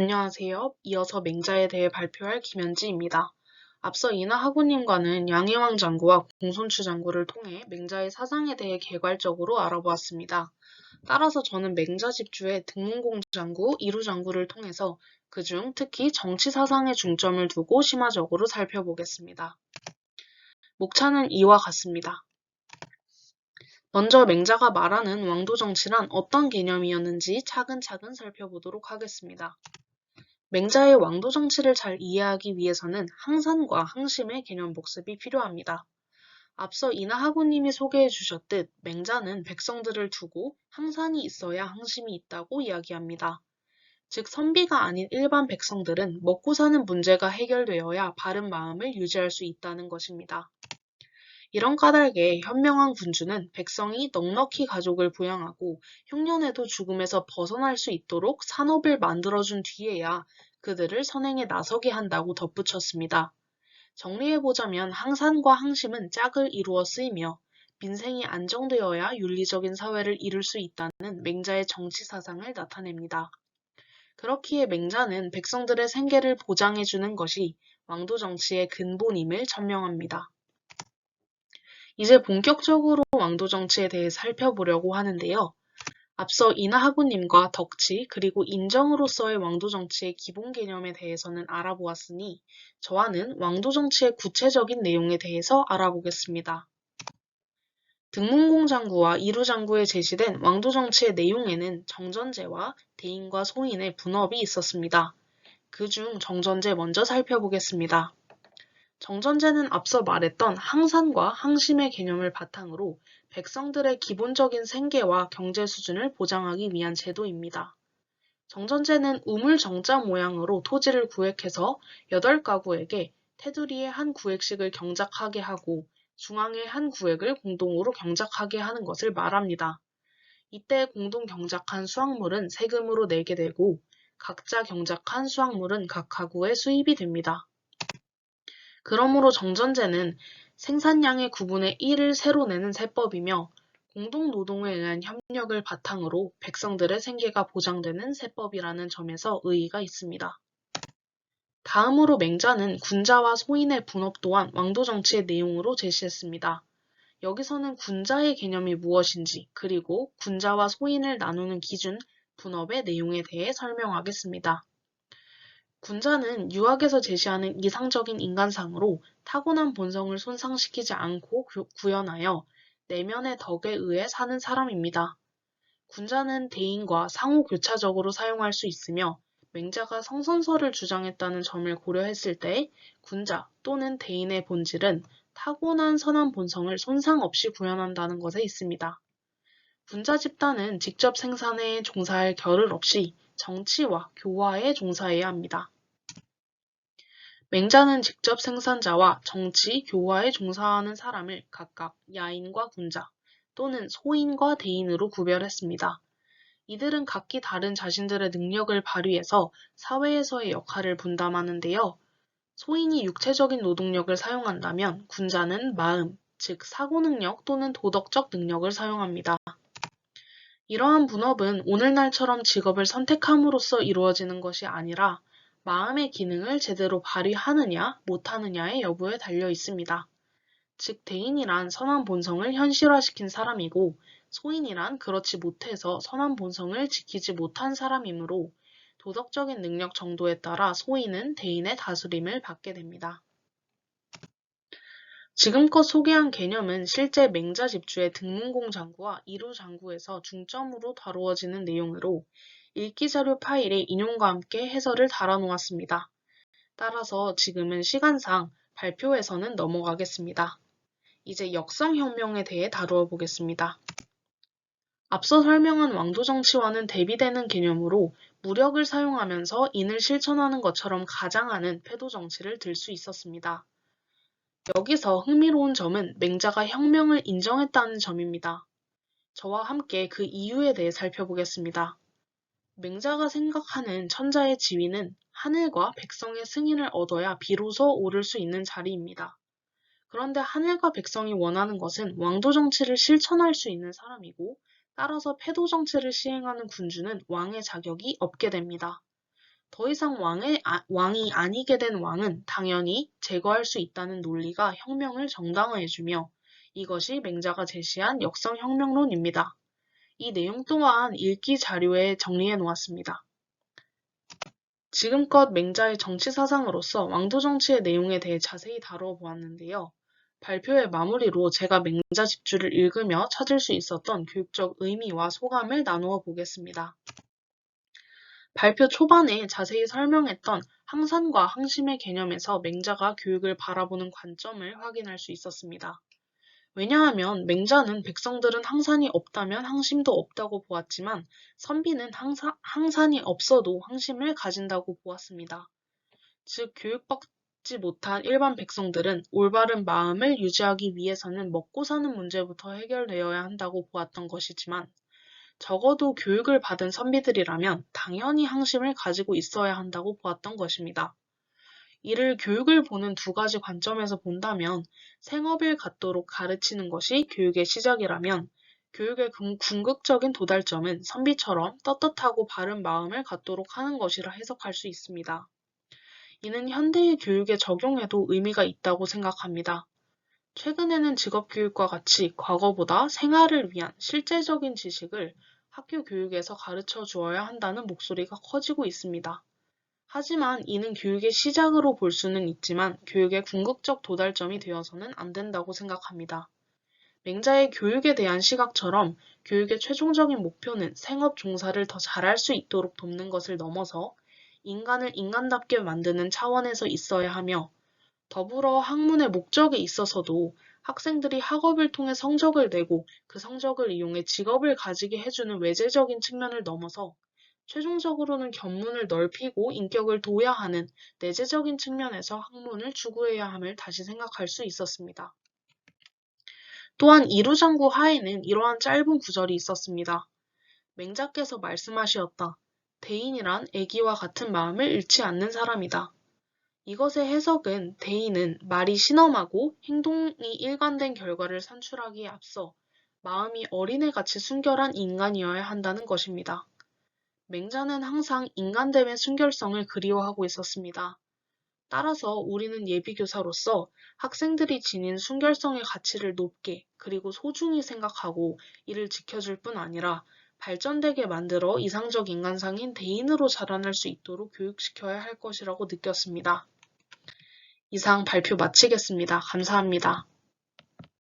안녕하세요. 이어서 맹자에 대해 발표할 김현지입니다. 앞서 이나 하구님과는 양해왕 장구와 공손추 장구를 통해 맹자의 사상에 대해 개괄적으로 알아보았습니다. 따라서 저는 맹자 집주의 등문공 장구, 이루 장구를 통해서 그중 특히 정치 사상에 중점을 두고 심화적으로 살펴보겠습니다. 목차는 이와 같습니다. 먼저 맹자가 말하는 왕도 정치란 어떤 개념이었는지 차근차근 살펴보도록 하겠습니다. 맹자의 왕도 정치를 잘 이해하기 위해서는 항산과 항심의 개념 복습이 필요합니다. 앞서 이나하구님이 소개해 주셨듯 맹자는 백성들을 두고 항산이 있어야 항심이 있다고 이야기합니다. 즉 선비가 아닌 일반 백성들은 먹고 사는 문제가 해결되어야 바른 마음을 유지할 수 있다는 것입니다. 이런 까닭에 현명한 군주는 백성이 넉넉히 가족을 부양하고 흉년에도 죽음에서 벗어날 수 있도록 산업을 만들어준 뒤에야 그들을 선행에 나서게 한다고 덧붙였습니다. 정리해보자면 항산과 항심은 짝을 이루어 쓰이며 민생이 안정되어야 윤리적인 사회를 이룰 수 있다는 맹자의 정치 사상을 나타냅니다. 그렇기에 맹자는 백성들의 생계를 보장해주는 것이 왕도 정치의 근본임을 천명합니다. 이제 본격적으로 왕도 정치에 대해 살펴보려고 하는데요. 앞서 이나하구님과 덕치 그리고 인정으로서의 왕도 정치의 기본 개념에 대해서는 알아보았으니 저와는 왕도 정치의 구체적인 내용에 대해서 알아보겠습니다. 등문공장구와 이루장구에 제시된 왕도 정치의 내용에는 정전제와 대인과 소인의 분업이 있었습니다. 그중 정전제 먼저 살펴보겠습니다. 정전제는 앞서 말했던 항산과 항심의 개념을 바탕으로 백성들의 기본적인 생계와 경제 수준을 보장하기 위한 제도입니다. 정전제는 우물정자 모양으로 토지를 구획해서 8가구에게 테두리에 한 구획씩을 경작하게 하고 중앙에 한 구획을 공동으로 경작하게 하는 것을 말합니다. 이때 공동 경작한 수확물은 세금으로 내게 되고 각자 경작한 수확물은 각 가구에 수입이 됩니다. 그러므로 정전제는 생산량의 9분의 1을 세로 내는 세법이며 공동노동에 의한 협력을 바탕으로 백성들의 생계가 보장되는 세법이라는 점에서 의의가 있습니다. 다음으로 맹자는 군자와 소인의 분업 또한 왕도 정치의 내용으로 제시했습니다. 여기서는 군자의 개념이 무엇인지 그리고 군자와 소인을 나누는 기준, 분업의 내용에 대해 설명하겠습니다. 군자는 유학에서 제시하는 이상적인 인간상으로 타고난 본성을 손상시키지 않고 구현하여 내면의 덕에 의해 사는 사람입니다. 군자는 대인과 상호 교차적으로 사용할 수 있으며 맹자가 성선설을 주장했다는 점을 고려했을 때 군자 또는 대인의 본질은 타고난 선한 본성을 손상 없이 구현한다는 것에 있습니다. 군자 집단은 직접 생산에 종사할 겨를 없이 정치와 교화에 종사해야 합니다. 맹자는 직접 생산자와 정치, 교화에 종사하는 사람을 각각 야인과 군자 또는 소인과 대인으로 구별했습니다. 이들은 각기 다른 자신들의 능력을 발휘해서 사회에서의 역할을 분담하는데요. 소인이 육체적인 노동력을 사용한다면 군자는 마음, 즉 사고 능력 또는 도덕적 능력을 사용합니다. 이러한 분업은 오늘날처럼 직업을 선택함으로써 이루어지는 것이 아니라 마음의 기능을 제대로 발휘하느냐 못하느냐의 여부에 달려 있습니다. 즉 대인이란 선한 본성을 현실화시킨 사람이고 소인이란 그렇지 못해서 선한 본성을 지키지 못한 사람이므로 도덕적인 능력 정도에 따라 소인은 대인의 다스림을 받게 됩니다. 지금껏 소개한 개념은 실제 맹자 집주의 등문공장구와 이루장구에서 중점으로 다루어지는 내용으로 읽기자료 파일에 인용과 함께 해설을 달아놓았습니다. 따라서 지금은 시간상 발표에서는 넘어가겠습니다. 이제 역성혁명에 대해 다루어 보겠습니다. 앞서 설명한 왕도 정치와는 대비되는 개념으로 무력을 사용하면서 인을 실천하는 것처럼 가장하는 패도 정치를 들 수 있었습니다. 여기서 흥미로운 점은 맹자가 혁명을 인정했다는 점입니다. 저와 함께 그 이유에 대해 살펴보겠습니다. 맹자가 생각하는 천자의 지위는 하늘과 백성의 승인을 얻어야 비로소 오를 수 있는 자리입니다. 그런데 하늘과 백성이 원하는 것은 왕도 정치를 실천할 수 있는 사람이고 따라서 패도 정치를 시행하는 군주는 왕의 자격이 없게 됩니다. 더 이상 왕이 아니게 된 왕은 당연히 제거할 수 있다는 논리가 혁명을 정당화해주며 이것이 맹자가 제시한 역성혁명론입니다. 이 내용 또한 읽기 자료에 정리해 놓았습니다. 지금껏 맹자의 정치 사상으로서 왕도 정치의 내용에 대해 자세히 다뤄보았는데요. 발표의 마무리로 제가 맹자 집주를 읽으며 찾을 수 있었던 교육적 의미와 소감을 나누어 보겠습니다. 발표 초반에 자세히 설명했던 항산과 항심의 개념에서 맹자가 교육을 바라보는 관점을 확인할 수 있었습니다. 왜냐하면 맹자는 백성들은 항산이 없다면 항심도 없다고 보았지만 선비는 항산이 없어도 항심을 가진다고 보았습니다. 즉 교육받지 못한 일반 백성들은 올바른 마음을 유지하기 위해서는 먹고 사는 문제부터 해결되어야 한다고 보았던 것이지만 적어도 교육을 받은 선비들이라면 당연히 항심을 가지고 있어야 한다고 보았던 것입니다. 이를 교육을 보는 두 가지 관점에서 본다면 생업을 갖도록 가르치는 것이 교육의 시작이라면 교육의 궁극적인 도달점은 선비처럼 떳떳하고 바른 마음을 갖도록 하는 것이라 해석할 수 있습니다. 이는 현대의 교육에 적용해도 의미가 있다고 생각합니다. 최근에는 직업교육과 같이 과거보다 생활을 위한 실제적인 지식을 학교 교육에서 가르쳐 주어야 한다는 목소리가 커지고 있습니다. 하지만 이는 교육의 시작으로 볼 수는 있지만 교육의 궁극적 도달점이 되어서는 안 된다고 생각합니다. 맹자의 교육에 대한 시각처럼 교육의 최종적인 목표는 생업 종사를 더 잘할 수 있도록 돕는 것을 넘어서 인간을 인간답게 만드는 차원에서 있어야 하며 더불어 학문의 목적에 있어서도 학생들이 학업을 통해 성적을 내고 그 성적을 이용해 직업을 가지게 해주는 외재적인 측면을 넘어서 최종적으로는 견문을 넓히고 인격을 도야하는 내재적인 측면에서 학문을 추구해야 함을 다시 생각할 수 있었습니다. 또한 이루장구 하에는 이러한 짧은 구절이 있었습니다. 맹자께서 말씀하시었다. 대인이란 애기와 같은 마음을 잃지 않는 사람이다. 이것의 해석은 대인은 말이 신엄하고 행동이 일관된 결과를 산출하기에 앞서 마음이 어린애같이 순결한 인간이어야 한다는 것입니다. 맹자는 항상 인간됨의 순결성을 그리워하고 있었습니다. 따라서 우리는 예비교사로서 학생들이 지닌 순결성의 가치를 높게 그리고 소중히 생각하고 이를 지켜줄 뿐 아니라 발전되게 만들어 이상적 인간상인 대인으로 자라날 수 있도록 교육시켜야 할 것이라고 느꼈습니다. 이상 발표 마치겠습니다. 감사합니다.